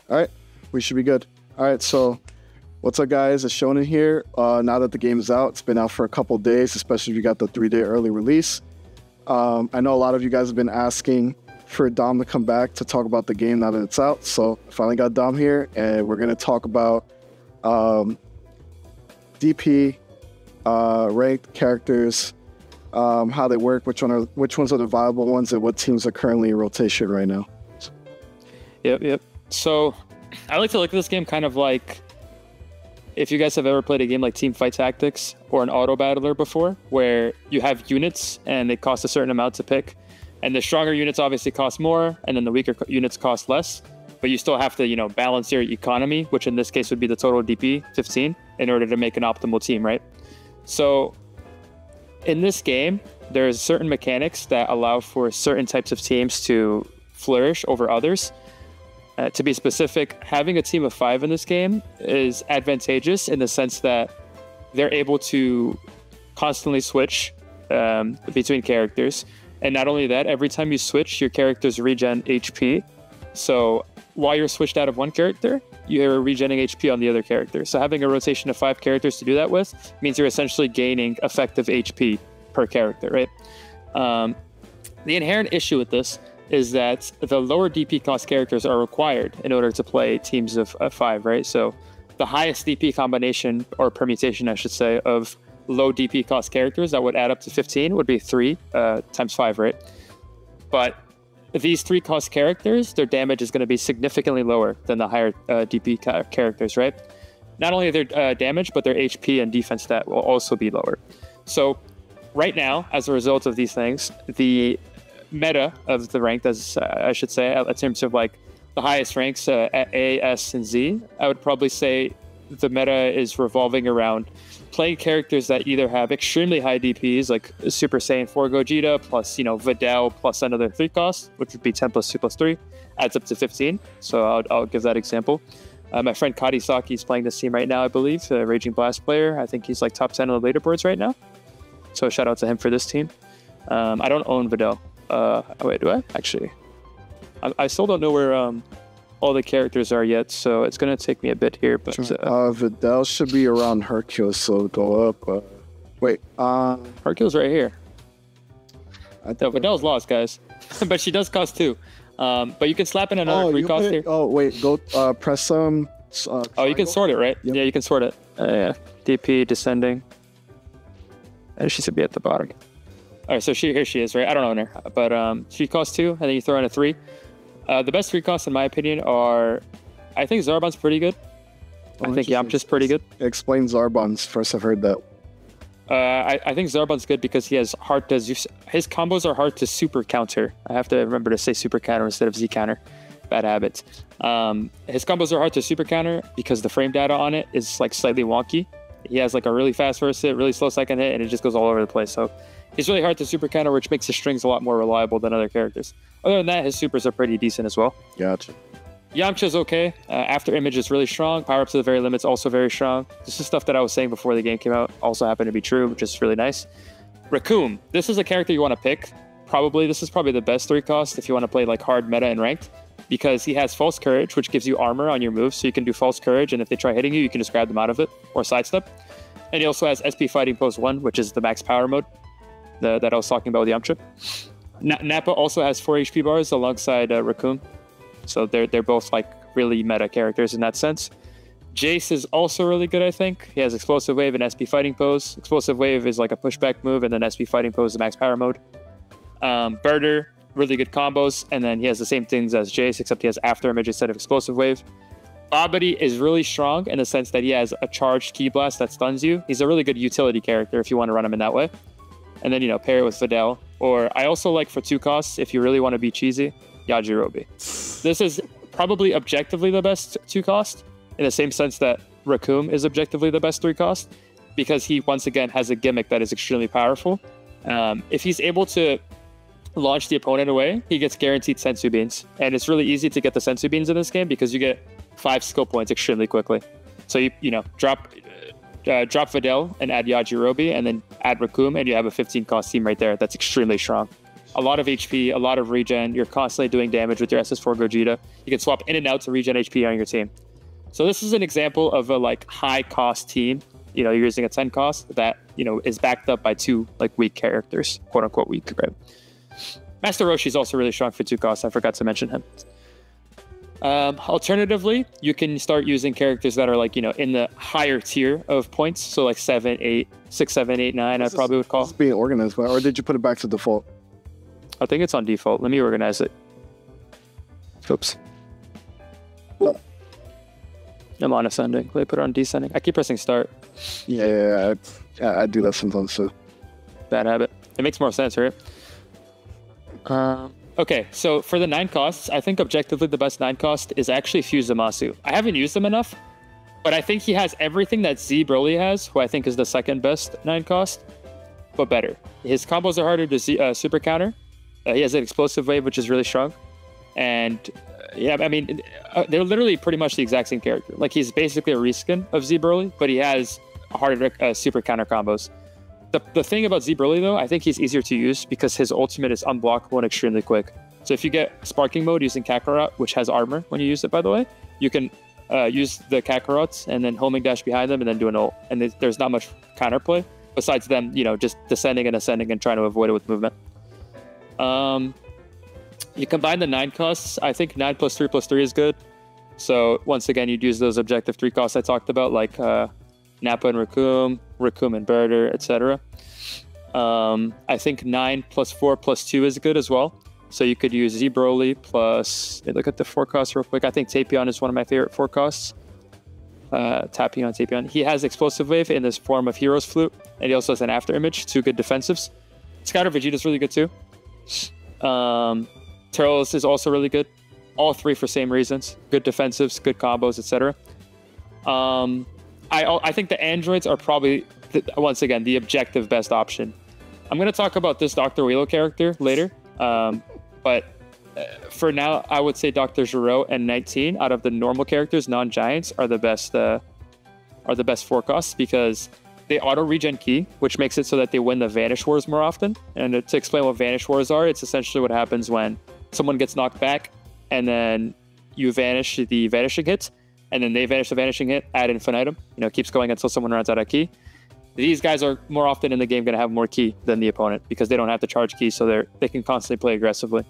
All right, we should be good. All right, so what's up, guys? It's Shonen here. Now that the game is out, it's been out for a couple days, especially if you got the 3-day early release. I know a lot of you guys have been asking for Dom to come back to talk about the game now that it's out. So I finally got Dom here, and we're going to talk about DP, ranked characters, how they work, which ones are the viable ones, and what teams are currently in rotation right now. Yep. So I like to look at this game kind of like if you guys have ever played a game like Team Fight Tactics or an Auto Battler before, where you have units and they cost a certain amount to pick. And the stronger units obviously cost more, and then the weaker units cost less. But you still have to, balance your economy, which in this case would be the total DP 15, in order to make an optimal team, right? So in this game, there's certain mechanics that allow for certain types of teams to flourish over others. To be specific, having a team of 5 in this game is advantageous in the sense that they're able to constantly switch between characters. And not only that, every time you switch, your characters regen HP. So while you're switched out of one character, you're regenerating HP on the other character. So having a rotation of 5 characters to do that with means you're essentially gaining effective HP per character, right? The inherent issue with this is that the lower DP cost characters are required in order to play teams of 5, right? So the highest DP combination, or permutation, I should say, of low DP cost characters that would add up to 15 would be 3 times 5, right? But these 3 cost characters, their damage is going to be significantly lower than the higher DP characters, right? Not only their damage, but their HP and defense stat will also be lower. So right now, as a result of these things, the meta of the ranked, as I should say, in terms of like the highest ranks, A, S, and Z, I would probably say the meta is revolving around playing characters that either have extremely high DPs, like Super Saiyan 4 Gogeta, plus, Videl, plus another 3 cost, which would be 10 plus 2 plus 3, adds up to 15. So I'll give that example. My friend Kadisaki is playing this team right now, I believe, a Raging Blast player. I think he's like top 10 on the leaderboards right now. So shout out to him for this team. I don't own Videl. Wait, do I? Actually, I still don't know where all the characters are yet, so it's going to take me a bit here. But Videl should be around Hercules, so go up. Wait, Hercules right here. No, Videl's lost, guys. But she does cost 2. But you can slap in another 3 cost here. Oh, wait, go press some. You can sort it, right? Yep. Yeah, you can sort it. Yeah. DP, descending. And she should be at the bottom. All right, so here she is, right? I don't own her, but she costs 2, and then you throw in a 3. The best 3 costs, in my opinion, are... I think Zarbon's pretty good. I think Yamcha's pretty good. Explain Zarbon's. First I've heard that. I think Zarbon's good because he has hard to... His combos are hard to super counter. I have to remember to say super counter instead of Z counter. Bad habit. His combos are hard to super counter because the frame data on it is like slightly wonky. He has like a really fast first hit, really slow second hit, and it just goes all over the place. So he's really hard to super counter, which makes his strings a lot more reliable than other characters. Other than that, his supers are pretty decent as well. Gotcha. Yamcha's okay. After Image is really strong. Power Up to the Very Limit's also very strong. This is stuff that I was saying before the game came out. Also happened to be true, which is really nice. Raccoon. This is a character you want to pick. This is probably the best 3 cost if you want to play like hard meta and ranked, because he has False Courage, which gives you armor on your moves, so you can do False Courage, and if they try hitting you, you can just grab them out of it or sidestep. And he also has SP Fighting Pose 1, which is the max power mode that I was talking about with Yamcha. Nappa also has 4 HP bars alongside Raccoon. So they're both like really meta characters in that sense. Jace is also really good, I think. He has Explosive Wave and SP Fighting Pose. Explosive Wave is like a pushback move, and then SP Fighting Pose is the max power mode. Birder, really good combos, and then he has the same things as Jace, except he has After Image instead of Explosive Wave. Babidi is really strong in the sense that he has a charged Ki Blast that stuns you. He's a really good utility character if you want to run him in that way. And then, pair it with Videl. Or I also like for 2 costs, if you really want to be cheesy, Yajirobe. This is probably objectively the best 2 cost, in the same sense that Raccoon is objectively the best 3 cost, because he, once again, has a gimmick that is extremely powerful. If he's able to launch the opponent away, he gets guaranteed Sensu Beans. And it's really easy to get the Sensu Beans in this game because you get 5 skill points extremely quickly. So you drop Videl and add Yajirobe, and then add Raccoon, and you have a 15 cost team right there. That's extremely strong. a lot of HP, a lot of regen. You're constantly doing damage with your SS4 Gogeta. You can swap in and out to regen HP on your team. So this is an example of a like high cost team. You know, you're using a 10 cost that, you know, is backed up by 2 like weak characters, quote unquote weak, right? Master Roshi is also really strong for 2 costs. I forgot to mention him. Alternatively, you can start using characters that are like, you know, in the higher tier of points. So like 7, 8, 6, 7, 8, 9, I probably would call. It's being organized, or did you put it back to default? I think it's on default. Let me organize it. Oops. I'm on ascending. Let me put it on descending. I keep pressing start. Yeah, I do that sometimes too. Bad habit. It makes more sense, right? Okay, so for the 9 costs, I think objectively the best 9 cost is actually Fuse Zamasu. I haven't used him enough, but I think he has everything that Z Broly has, who I think is the second best 9 cost, but better. His combos are harder to super counter. He has an explosive wave, which is really strong. And yeah, I mean, they're literally pretty much the exact same character. Like, he's basically a reskin of Z Broly, but he has harder super counter combos. The thing about Z Broly, though, I think he's easier to use because his ultimate is unblockable and extremely quick. So if you get Sparking Mode using Kakarot, which has armor when you use it, by the way, you can use the Kakarots and then homing dash behind them and then do an ult. And there's not much counterplay besides them, you know, just descending and ascending and trying to avoid it with movement. You combine the 9 costs. I think 9 plus 3 plus 3 is good. So once again, you'd use those objective 3 costs I talked about, like Nappa and Raccoon and Birder, etc. I think 9 plus 4 plus 2 is good as well. So you could use Z Broly plus, look at the 4 costs real quick. I think Tapion is one of my favorite 4 costs. Tapion. He has Explosive Wave in this form of Hero's Flute, and he also has an After Image, 2 good defensives. Scouter Vegeta is really good too. Turles is also really good. All 3 for same reasons. Good defensives, good combos, etc. I think the androids are probably, once again, the objective best option. I'm going to talk about this Dr. Wheelo character later, but for now, I would say Dr. Gero and 19 out of the normal characters, non-giants, are the best 4 costs because they auto-regen Ki, which makes it so that they win the Vanish Wars more often. And to explain what Vanish Wars are, it's essentially what happens when someone gets knocked back and then you vanish the vanishing hits, and then they vanish the vanishing hit ad infinitum. You know, it keeps going until someone runs out of Ki. These guys are more often in the game going to have more Ki than the opponent because they don't have to charge Ki, so they can constantly play aggressively.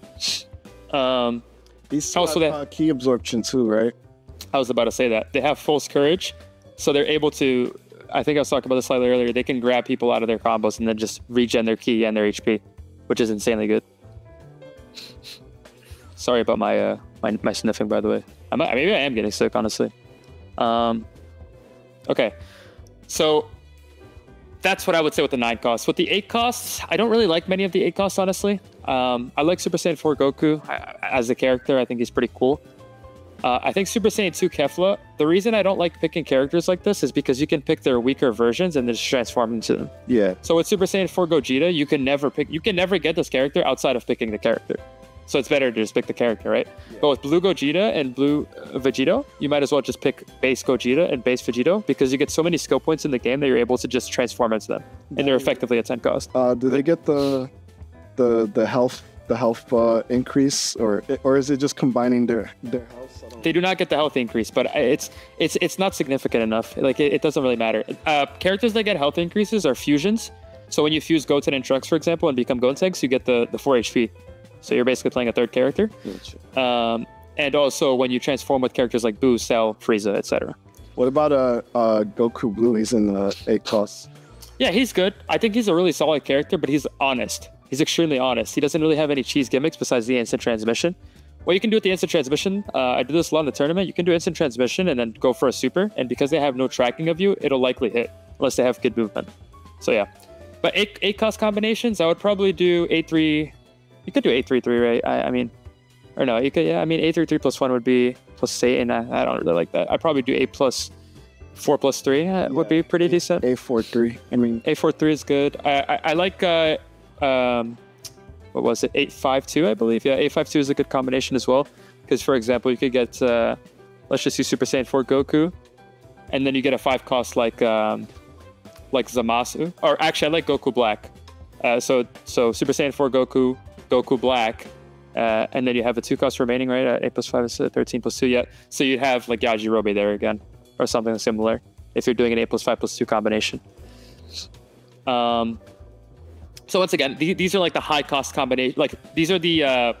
These also have Ki absorption too, right? I was about to say that. They have False Courage, so they're able to, I think I was talking about this slightly earlier, they can grab people out of their combos and then just regen their Ki and their HP, which is insanely good. Sorry about my my sniffing, by the way. Maybe I am getting sick, honestly. Okay, so that's what I would say with the 9 costs. With the 8 costs, I don't really like many of the 8 costs, honestly. I like Super Saiyan 4 Goku as a character. I think he's pretty cool. I think Super Saiyan 2 Kefla, the reason I don't like picking characters like this is because you can pick their weaker versions and then just transform into them. Yeah. So with Super Saiyan 4 Gogeta, you can never get this character outside of picking the character. So it's better to just pick the character, right? Yeah. But with Blue Gogeta and Blue Vegito, you might as well just pick base Gogeta and base Vegito because you get so many skill points in the game that you're able to just transform into them, and they're effectively a 10 cost. Do they get the health increase, or is it just combining their health? They do not get the health increase, but it's not significant enough. Like it doesn't really matter. Characters that get health increases are fusions. So when you fuse Goten and Trunks, for example, and become Gotenks, you get the 4 HP. So you're basically playing a third character. And also when you transform with characters like Boo, Cell, Frieza, etc. What about Goku Blue? He's in the 8 costs. Yeah, he's good. I think he's a really solid character, but he's honest. He's extremely honest. He doesn't really have any cheese gimmicks besides the instant transmission. What you can do with the instant transmission, I did this a lot in the tournament. You can do instant transmission and then go for a super. And because they have no tracking of you, it'll likely hit unless they have good movement. So yeah. But 8 cost combinations, I would probably do 8-3. You could do 8-3-3, right? I mean, or no, you could, yeah. I mean, 8-3-3 plus 1 would be plus 8, and I don't really like that. I'd probably do 8 plus 4 plus 3 would be pretty decent. 8-4-3. I mean, 8-4-3 is good. I like, what was it? 8-5-2, I believe. Yeah, 8-5-2 is a good combination as well. Because, for example, you could get, let's just use Super Saiyan 4 Goku, and then you get a 5 cost like Zamasu. Or actually, I like Goku Black. So Super Saiyan 4 Goku, Goku Black, and then you have a 2-cost remaining, right? 8 plus 5 is 13 plus 2. Yeah. So you'd have like Yajirobe there again, or something similar, if you're doing an 8 plus 5 plus 2 combination. So once again, these are like the high cost combination. Like these are the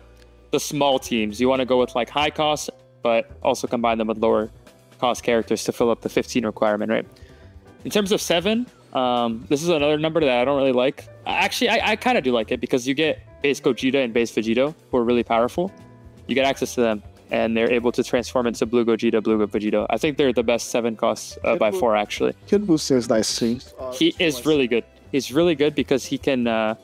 small teams. You want to go with like high cost, but also combine them with lower cost characters to fill up the 15 requirement, right? In terms of 7, this is another number that I don't really like. Actually, I kind of do like it because you get base Gogeta and base Vegito, who are really powerful. You get access to them, and they're able to transform into Blue Gogeta, Blue Vegito. I think they're the best 7 costs by 4, actually. Kid Booster is nice too. He is really good. He's really good because he can...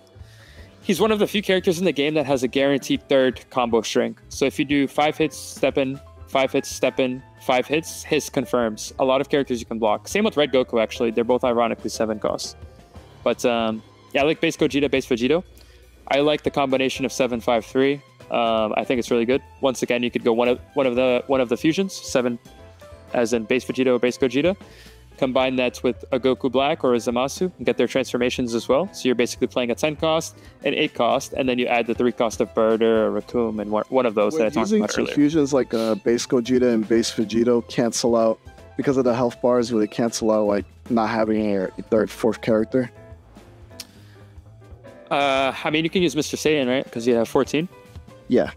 he's one of the few characters in the game that has a guaranteed 3rd combo string. So if you do 5 hits, step in, 5 hits, step in, 5 hits, his confirms. A lot of characters you can block. Same with Red Goku, actually. They're both ironically 7 costs. But yeah, I like base Gogeta, base Vegito. I like the combination of 7-5-3. I think it's really good. Once again, you could go one of the fusions, 7 as in base Vegito or base Gogeta. Combine that with a Goku Black or a Zamasu and get their transformations as well. So you're basically playing a 10 cost, an 8 cost, and then you add the 3 cost of Birder or Raccoon and one of those that I talked about earlier. Using fusions like base Gogeta and base Vegito cancel out, because of the health bars, where they cancel out like not having a 3rd, 4th character. I mean, you can use Mr. Saiyan, right? Because you have 14. Yeah.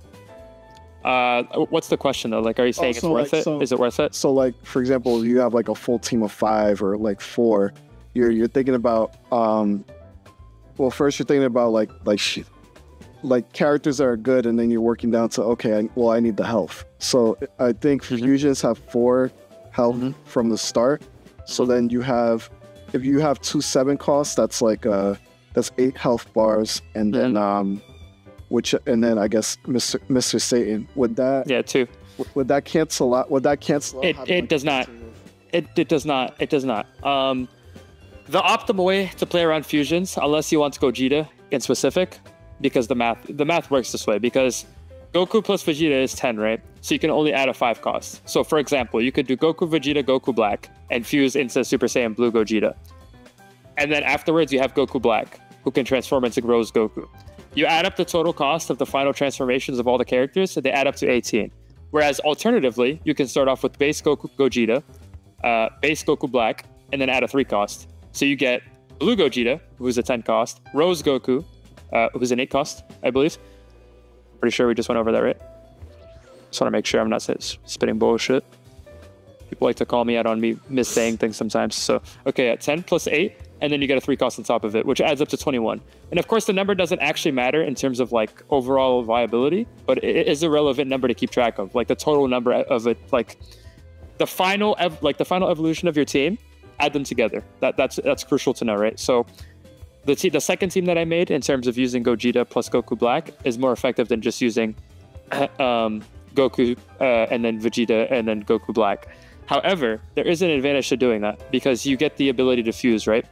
What's the question though? Like, are you saying it's worth it? Is it worth it? So, like, for example, you have like a full team of 5 or like 4. You're thinking about well, first you're thinking about like characters that are good, and then you're working down to I need the health. So I think fusions have 4 health from the start. So then you have, if you have 2 7 costs, that's like that's 8 health bars, and then and then I guess Mr. Satan, would that... Yeah, 2. Would that cancel out? Would that cancel out? It does not. It does not. It does not. The optimal way to play around fusions, unless you want to go Gogeta in specific, because the math works this way, because Goku plus Vegeta is 10, right? So you can only add a 5 cost. So for example, you could do Goku Vegeta, Goku Black, and fuse into Super Saiyan Blue Gogeta. And then afterwards you have Goku Black, who can transform into Rose Goku. You add up the total cost of the final transformations of all the characters, and they add up to 18. Whereas alternatively, you can start off with base Goku Gogeta, base Goku Black, and then add a 3 cost. So you get Blue Gogeta, who's a 10 cost, Rose Goku, who's an 8 cost, I believe. Pretty sure we just went over that, right? Just want to make sure I'm not spitting bullshit. People like to call me out on me missaying things sometimes. So, okay, at 10 plus 8, and then you get a 3 cost on top of it, which adds up to 21. And of course, the number doesn't actually matter in terms of like overall viability, but it is a relevant number to keep track of. Like the total number of it, like the final evolution of your team, add them together. That's crucial to know, right? So the second team that I made in terms of using Gogeta plus Goku Black is more effective than just using Goku and then Vegeta and then Goku Black. However, there is an advantage to doing that because you get the ability to fuse, right?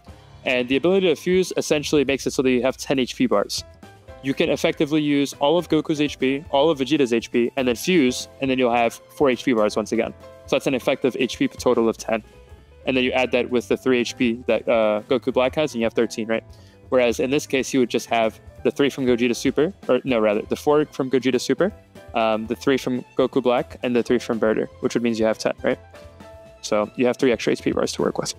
And the ability to fuse essentially makes it so that you have 10 HP bars. You can effectively use all of Goku's HP, all of Vegeta's HP, and then fuse, and then you'll have 4 HP bars once again. So that's an effective HP total of 10. And then you add that with the 3 HP that Goku Black has, and you have 13, right? Whereas in this case, you would just have the 3 from Gogeta Super, or no, rather, the 4 from Gogeta Super, the 3 from Goku Black, and the 3 from Birder, which would mean you have 10, right? So you have 3 extra HP bars to work with.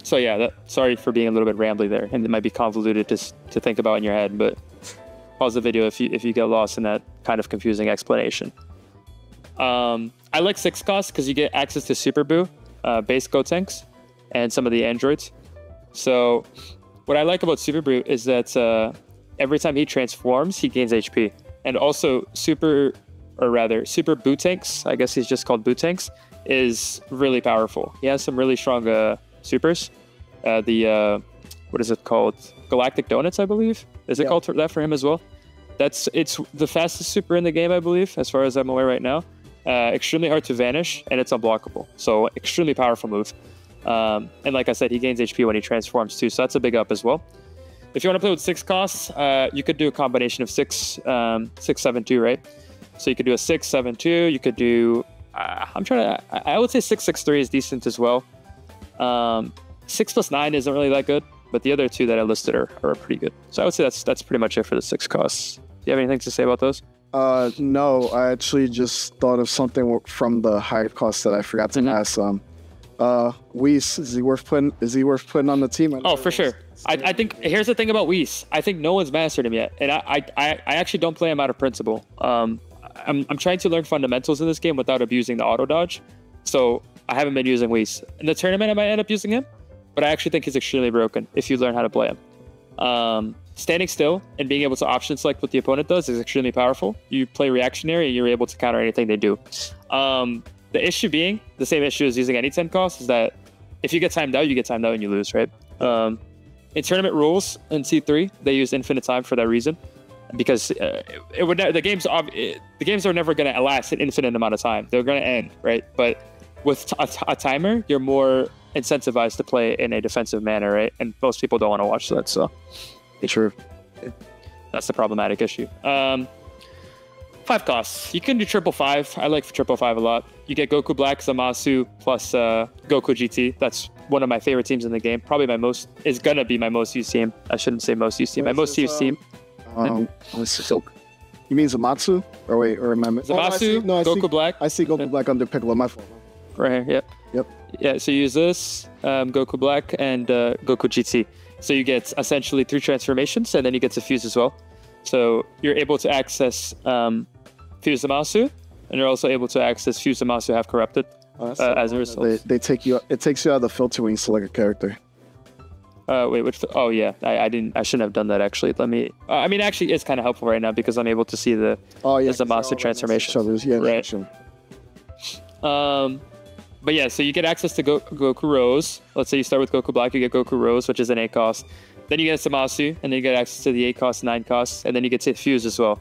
So yeah, sorry for being a little bit rambly there, and it might be convoluted to think about in your head, but pause the video if you get lost in that kind of confusing explanation. I like 6 costs because you get access to Super Buu, base Gotenks, and some of the androids. So what I like about Super Buu is that every time he transforms, he gains HP. And also Super Buu-Tanks, I guess he's just called Buu-Tanks, is really powerful. He has some really strong supers. What is it called? Galactic Donuts, I believe. Is it called that for him as well? It's the fastest super in the game, I believe, as far as I'm aware right now. Extremely hard to vanish, and it's unblockable. So extremely powerful move. And like I said, he gains HP when he transforms too, so that's a big up as well. If you want to play with 6 costs, you could do a combination of 6, 7, 2, right? So you could do a 6, 7, 2. You could do, I would say 6, 6, 3 is decent as well. 6 plus 9 isn't really that good, but the other two that I listed are pretty good. So I would say that's pretty much it for the 6 costs. Do you have anything to say about those? No, I actually just thought of something from the high cost that I forgot to ask. Whis, is he worth putting on the team? Oh, for sure. I think here's the thing about Whis. I think no one's mastered him yet, and I actually don't play him out of principle. I'm trying to learn fundamentals in this game without abusing the auto dodge, so I haven't been using Whis. In the tournament, I might end up using him, but I actually think he's extremely broken if you learn how to play him. Standing still and being able to option select what the opponent does is extremely powerful. You play reactionary and you're able to counter anything they do. The issue being, the same issue as using any 10 cost, is that if you get timed out, you get timed out and you lose, right? In tournament rules in C3, they use infinite time for that reason, because the games are never going to last an infinite amount of time. They're going to end, right? But with a timer, you're more incentivized to play in a defensive manner, right? And most people don't want to watch that, so true. That's the problematic issue. 5 costs. You can do 555. I like 555 a lot. You get Goku Black, Zamasu, plus Goku GT. That's one of my favorite teams in the game. Probably is gonna be my most used team. I shouldn't say most used team. My most used team. You mean Zamasu? Or wait, or remember? Zamasu, Goku Black. I see Goku Black under Piccolo. My fault. Right here. Yep. Yeah. So you use this, Goku Black, and Goku GT. So you get essentially 3 transformations, and then you get to fuse as well. So you're able to access Fuse Zamasu, and you're also able to access Fuse Zamasu Half Corrupted as a result. It takes you out of the filter when you select a character. Wait, which? Oh yeah, I shouldn't have done that actually. Let me. I mean, actually, it's kind of helpful right now because I'm able to see the Zamasu transformation. Yeah, right. Sure. But yeah, so you get access to Goku Rose. Let's say you start with Goku Black, you get Goku Rose, which is an 8 cost. Then you get Zamasu, and then you get access to the 8 cost, 9 costs, and then you get to Fuse as well.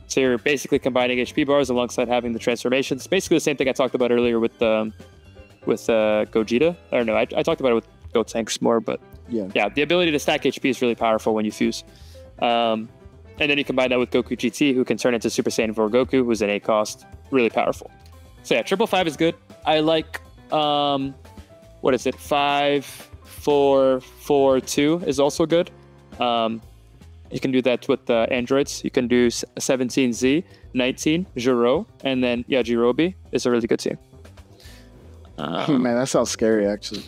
So you're basically combining HP bars alongside having the transformations. Basically the same thing I talked about earlier with Gogeta. I don't know, I talked about it with Gotenks more, but yeah, the ability to stack HP is really powerful when you fuse. And then you combine that with Goku GT, who can turn into Super Saiyan 4 Goku, who's an 8 cost, really powerful. So yeah, 555 is good. I like, what is it? 5-4-4-2 is also good. You can do that with androids. You can do 17Z, 19, Jiro, and then Yajirobe is a really good team. Man, that sounds scary, actually.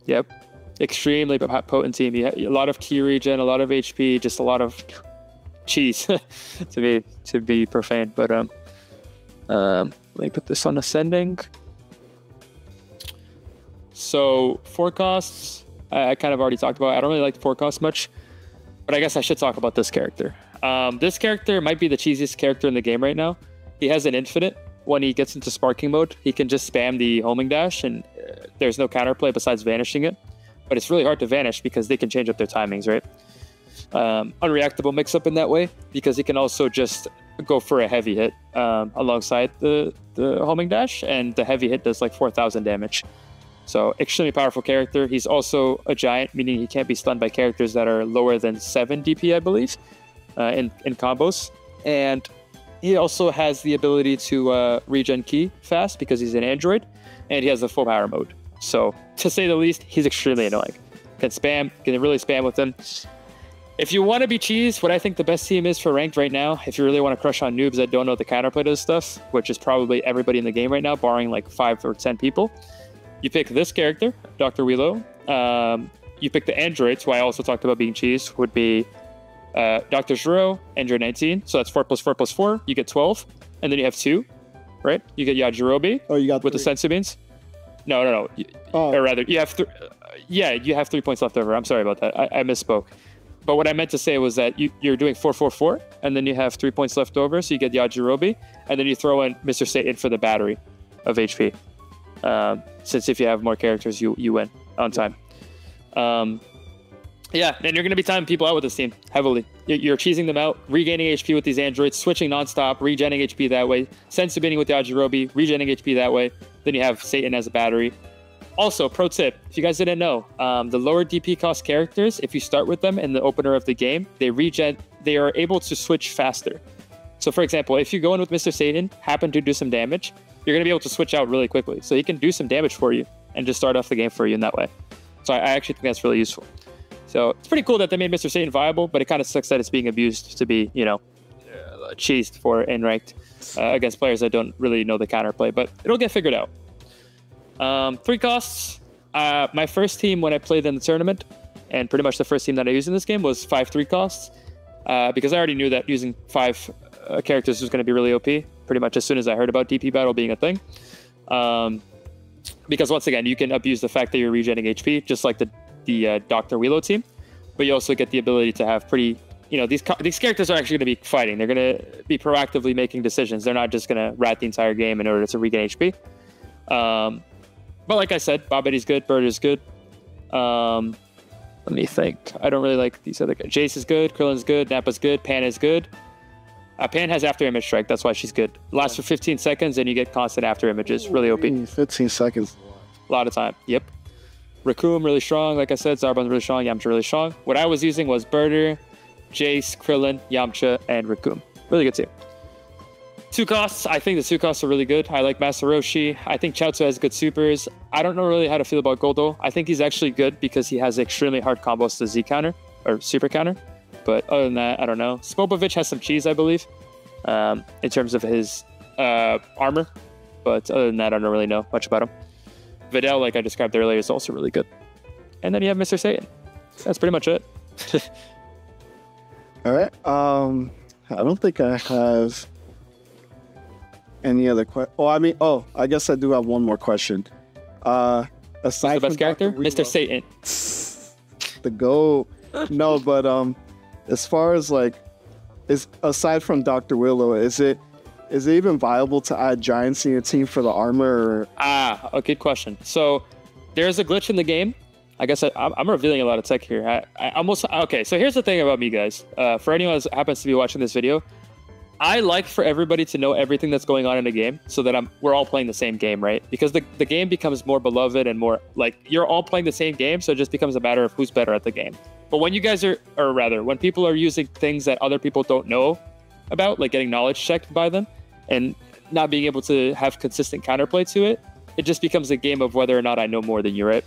Yep. Extremely potent team. You have a lot of key regen, a lot of HP, just a lot of cheese to be profane. But let me put this on ascending. So 4 costs, I kind of already talked about. I don't really like the 4 costs much, but I guess I should talk about this character. This character might be the cheesiest character in the game right now. He has an infinite. When he gets into sparking mode, he can just spam the homing dash, and there's no counterplay besides vanishing it. But it's really hard to vanish because they can change up their timings, right? Unreactable mix-up in that way, because he can also just go for a heavy hit alongside the homing dash, and the heavy hit does like 4,000 damage. So extremely powerful character. He's also a giant, meaning he can't be stunned by characters that are lower than 7 DP, I believe, in combos. And he also has the ability to regen ki fast because he's an android, and he has the full power mode. So to say the least, he's extremely annoying. Can really spam with him. If you want to be cheese, what I think the best team is for ranked right now, if you really want to crush on noobs that don't know the counterplay to this stuff, which is probably everybody in the game right now, barring like 5 or 10 people, you pick this character, Dr. Wheelo. You pick the androids, who I also talked about being cheese, would be Dr. Zero, Android 19. So that's 4 + 4 + 4. You get 12. And then you have 2, right? You get Yajirobe with 3. The sensu beans. No. Or rather, you have you have 3 points left over. I'm sorry about that. I misspoke. But what I meant to say was that you're doing 4-4-4, and then you have 3 points left over, so you get Yajirobe, and then you throw in Mr. Satan for the battery of HP. Since if you have more characters, you win on time. Yeah, and you're going to be timing people out with this team heavily. You're cheesing them out, regaining HP with these androids, switching nonstop, regenning HP that way, sensu beating with Yajirobe, regenning HP that way. Then you have Satan as a battery. Also, pro tip, if you guys didn't know, the lower DP cost characters, if you start with them in the opener of the game, they are able to switch faster. So for example, if you go in with Mr. Satan, happen to do some damage, you're going to be able to switch out really quickly. So he can do some damage for you and just start off the game for you in that way. So I actually think that's really useful. So it's pretty cool that they made Mr. Satan viable, but it kind of sucks that it's being abused to be, cheesed for in ranked against players that don't really know the counterplay, but it'll get figured out. 3 costs. My first team when I played in the tournament, and pretty much the first team that I used in this game, was 5 3 costs, because I already knew that using 5 characters was going to be really OP, pretty much as soon as I heard about DP Battle being a thing. Because once again, you can abuse the fact that you're regenerating HP, just like the Dr. Wheelo team, but you also get the ability to have pretty, these characters are actually going to be fighting. They're going to be proactively making decisions. They're not just going to rat the entire game in order to regain HP. But like I said, Bob Eddie's good, Bird is good. Let me think. I don't really like these other guys. Jace is good, Krillin's good, Nappa's good, Pan is good. Pan has after image strike, that's why she's good. Lasts for 15 seconds and you get constant after images. Really OP. 15 seconds. A lot of time. Yep. Raccoon really strong, like I said. Zarbon's really strong, Yamcha really strong. What I was using was Birder, Jace, Krillin, Yamcha, and Raccoon. Really good team. 2 costs. I think the 2 costs are really good. I like Master Roshi. I think Chaozu has good supers. I don't know really how to feel about Goldo. I think he's actually good because he has extremely hard combos to Z counter or super counter. But other than that, I don't know. Spopovich has some cheese, I believe, in terms of his armor. But other than that, I don't really know much about him. Videl, like I described earlier, is also really good. And then you have Mr. Satan. That's pretty much it. All right. I don't think I have any other questions. I guess I do have one more question. Aside Who's the best character? Mr. Satan. The GOAT. No, but as far as aside from Dr. Willow, is it even viable to add giants in your team for the armor? A good question. So there's a glitch in the game. I guess I'm revealing a lot of tech here. Okay, so here's the thing about me, guys. For anyone that happens to be watching this video, I like for everybody to know everything that's going on in the game so that we're all playing the same game, right? Because the game becomes more beloved and more like you're all playing the same game, so it just becomes a matter of who's better at the game. But when you guys when people are using things that other people don't know about, like getting knowledge checked by them and not being able to have consistent counterplay to it, it just becomes a game of whether or not I know more than you, right?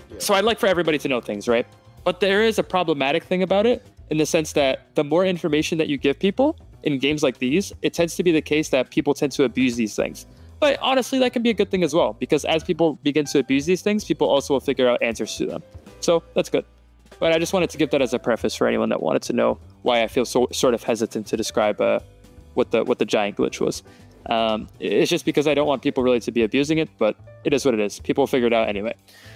Yeah. So I'd like for everybody to know things, right? But there is a problematic thing about it in the sense that the more information that you give people in games like these, it tends to be the case that people tend to abuse these things. But honestly, that can be a good thing as well, because as people begin to abuse these things, people also will figure out answers to them. So that's good. But I just wanted to give that as a preface for anyone that wanted to know why I feel sort of hesitant to describe what the giant glitch was. It's just because I don't want people really to be abusing it, but it is what it is. People will figure it out anyway.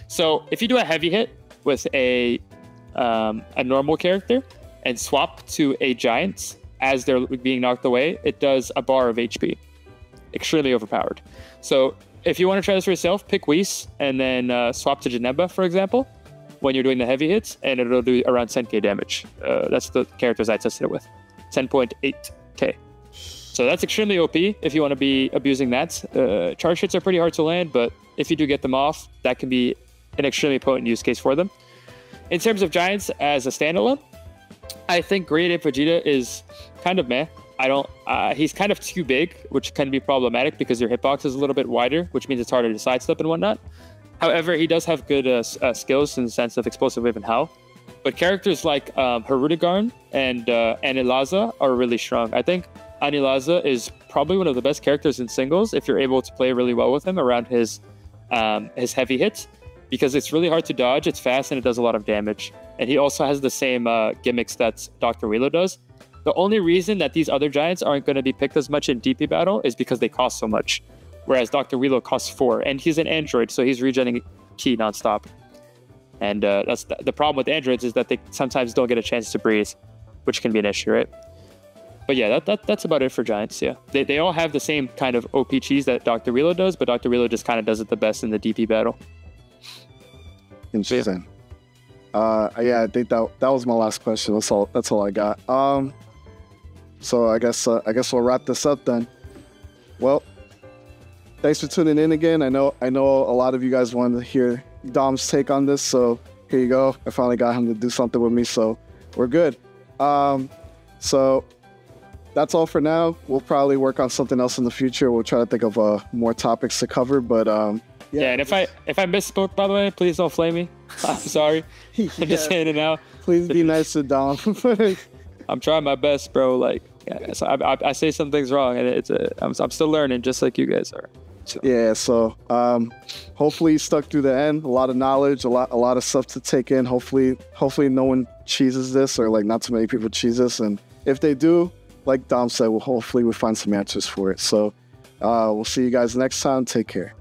So if you do a heavy hit with a normal character and swap to a giant as they're being knocked away, it does a bar of HP. Extremely overpowered. So if you want to try this for yourself, pick Whis and then swap to Janemba, for example, when you're doing the heavy hits, and it'll do around 10k damage. That's the characters I tested it with. 10.8k. So that's extremely OP if you want to be abusing that. Charge hits are pretty hard to land, but if you do get them off, that can be an extremely potent use case for them. In terms of giants as a standalone, I think Great Ape Vegeta is kind of meh. He's kind of too big, which can be problematic because your hitbox is a little bit wider, which means it's harder to sidestep and whatnot. However, he does have good skills in the sense of Explosive Wave and Howl. But characters like Harudegarn and Anilaza are really strong. I think Anilaza is probably one of the best characters in singles if you're able to play really well with him around his heavy hits, because it's really hard to dodge, it's fast, and it does a lot of damage. And he also has the same gimmicks that Dr. Wheelo does. The only reason that these other giants aren't going to be picked as much in DP battle is because they cost so much, whereas Dr. Wheelo costs 4, and he's an android, so he's regenerating ki nonstop. And that's the problem with androids, is that they sometimes don't get a chance to breathe, which can be an issue, right? But yeah, that's about it for giants. Yeah, they all have the same kind of OP cheese that Dr. Wheelo does, but Dr. Wheelo just kind of does it the best in the DP battle. Interesting. Yeah, I think that was my last question. That's all I got. So I guess we'll wrap this up then. Well, thanks for tuning in again. I know a lot of you guys wanted to hear Dom's take on this, so here you go. I finally got him to do something with me, so we're good. So that's all for now. We'll probably work on something else in the future. We'll try to think of more topics to cover, but Yeah, and if I misspoke, by the way, please don't flame me. I'm sorry. I'm just saying it now. Please be nice to Dom. I'm trying my best, bro. Like, yeah, so I say some things wrong, and I'm still learning, just like you guys are. So. Yeah, so hopefully you stuck through the end. A lot of knowledge, a lot of stuff to take in. Hopefully no one cheeses this, or like not too many people cheese this. And if they do, like Dom said, hopefully we find some answers for it. So we'll see you guys next time. Take care.